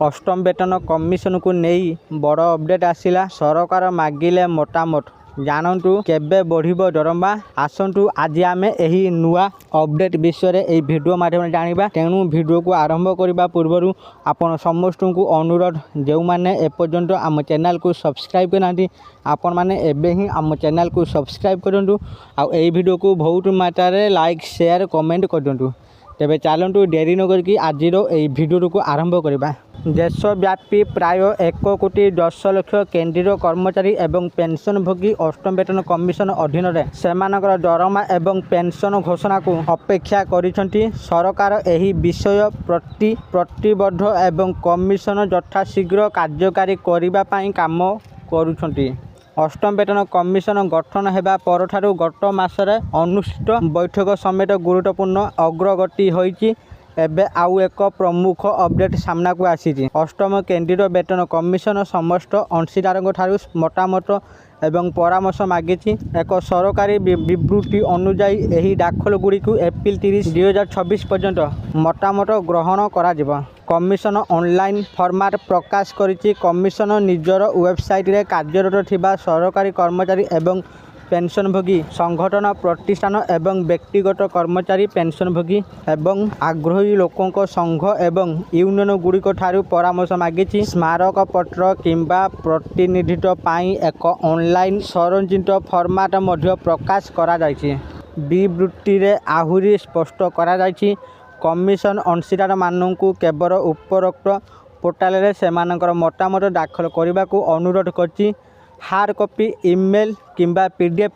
अष्टम वेतन कमिशन को नहीं बड़ अपडेट आसिला। सरकार मागिले मोटामोट जानतु केबे बढ़िबो दरमा। आसंतु आज आमे एही नुआ अपडेट विषय रे वीडियो माध्यम जानिबा। तेणु वीडियो को आरंभ करबा पूर्वरु आपण समस्त को अनुरोध जो माने एपर्यंत आम चैनल को सब्सक्राइब करनांती आपण माने एबे ही आम चैनल को सब्सक्राइब करंतु आ एही वीडियो को बहुत मात्रा रे लाइक शेयर कमेंट करंतु। तेबे चलतु डेरी न करके आज वीडियो को आरंभ करबा। देशव्यापी प्राय 1,10,00,000 केंद्रीय कर्मचारी एवं पेंशनभोगी अष्टम वेतन कमिशन अधीन रे सेमानकर दरमा एवं पेंशन घोषणा को अपेक्षा करिसंती। सरकार एही विषय प्रति प्रतिबद्ध एवं कमिशन यथाशीघ्र कार्यकारी करिबा पई काम करूछंती। अष्टम वेतन कमिशन गठन हेबा परठारु गत मासरे अनुष्ठित बैठक समेत गुरुत्वपूर्ण अग्रगति होईची। एबे आउ एक प्रमुख अपडेट सामना को आसी। अष्टम केंद्रीय वेतन कमिशन समस्त अंशीदारों ठारू मतामत एवं परामर्श मागिछि। एक सरकारी विवृत्ति अनुसार एही दाखल गुड़ी को एप्रिल 30, 2026 पर्यंत मतामत ग्रहण करा जिवो। कमिशन ऑनलाइन फॉर्मेट प्रकाश करिछि। कमिशन निजर वेबसाइट रे कार्यरत थिबा सरकारी कर्मचारी एवं पेंशनभोगी संगठन प्रतिष्ठान एवं व्यक्तिगत कर्मचारी पेंशनभोगी एवं आग्रही लोकों संघ एवं यूनियन गुड़िक ठारू परामर्श मागिछि। स्मारक पत्र किंबा प्रतिनिधित्व पाई एक ऑनलाइन संरचित फॉर्मेट मध्य प्रकाश करा जायछि। विवृत्ति रे आहुरी स्पष्ट करा जायछि कमिशन अंशीदार माननकु केवल उपरोक्त पोर्टाल रे सेमानकर मतामत दाखल करने को अनुरोध करछि। हार्ड कॉपी ईमेल किंबा पीडीएफ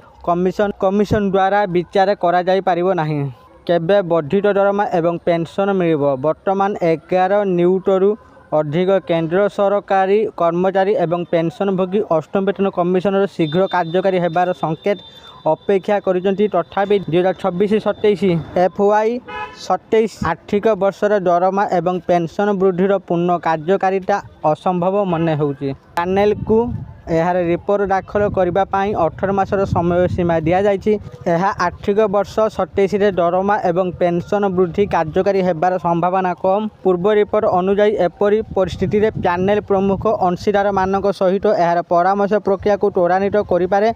कमिशन द्वारा विचार करा जाई परिबो नाही। केबे वर्धित दरमा एवं पेंशन मिलिबो। वर्तमान 11 नियुटरू अधिक केंद्र सरकारी कर्मचारी एवं पेंशनभोगी अष्टम वेतन कमिशन शीघ्र कार्यकारी हेबार संकेत अपेक्षा करिसंती। तथापि 2026-27 FY 27 आर्थिक वर्षर दरमा एवं पेंशन वृद्धिर पूर्ण कार्यकारिता असंभव मन होउची। चैनल को यार रिपोर्ट दाखल करने 18 मासर समय सीमा दि जाइए। यह आर्थिक वर्ष 27 रे दरमा एवं पेंशन वृद्धि कार्यकारी हेबार संभावना कम। पूर्व रिपोर्ट अनुसार एपरी परिस्थिति रे चैनल प्रमुख अंशीदार मानक सहित यार परामर्श प्रक्रिया को त्वरान्वित करिपारे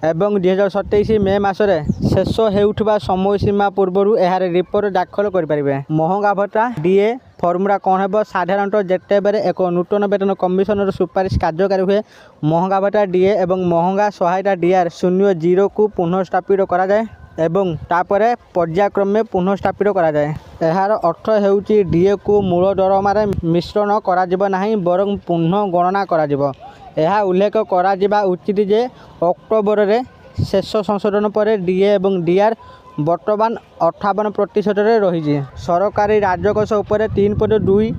एवं 2027 मे मासरे शेष हेउठबा समय सीमा पूर्व यार रिपोर्ट दाखल करिपारिबे। महंगा भत्ता डीए फर्मुला कौन है? साधारणतः जिते बेले एक नूतन वेतन कमिशन सुपारिश कार्यकारी हुए महंगा भत्ता डीए एवं महंगा सहायता डीआर 00 को पुनःस्थापित करा जाए एवं तापरे पर्यायक्रमे पुनःस्थापित करा जाए। यार अर्थ हेउची डीए को मूल दरमार मिश्रण करा जिवो नाही बरं पुनः गणना करा जिवो। यह उल्लेख करा जिबा उचित जे अक्टोबर रे शेष संशोधन पर डीए एवं डीआर वर्तमान 58% रही। सरकारी राजकोष उपर 3.2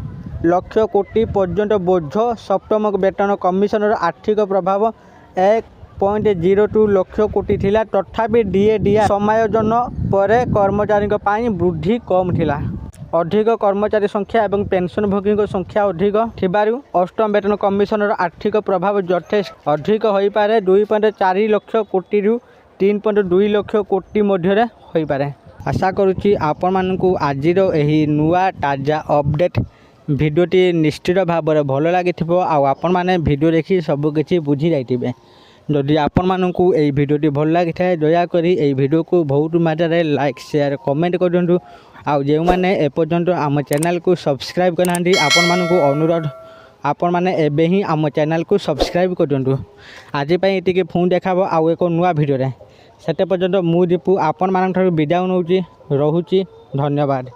लाख कोटी पर्यंत बोझ। सप्तम वेतन कमिशन आर्थिक प्रभाव 1.02 लाख कोटी थिला। तथापि डीए डीआर समायोजन पर कर्मचारी वृद्धि कम थिला। अधिक कर्मचारी संख्या एवं पेंशनभोगी संख्या अधिक थिबारु अष्टम वेतन कमिशन आर्थिक प्रभाव यथेष्ट अधिक होई पारे। 2.4 लाख कोटी रु 3.2 लाख कोटी मध्य होई पारे। आशा करुच्ची आपण मानकु आजिर एही नुआ ताजा अपडेट भिडियोटी निश्चित भाव में भल लगी आपण मैंने भिडियो देखी सबकि बुझी जाइए। जदि आपण मानकु एही भिडियोटी भल लगी था दयाकोरी एही भिडियो को बहुत मात्रा लाइक शेयर कमेंट कर दिंतु। आउ जो मैंने एपर्यंत आम चैनल को सब्सक्राइब करना आपण मानकु अनुरोध आपण मैंने एबे ही आम चैनल को सब्सक्राइब कर दिंतु। आज ये पुणी देखा आउ एक नुआ भिडियो से पर्यंत मु दीपू आपण मान विदाय नौची रहुची। धन्यवाद।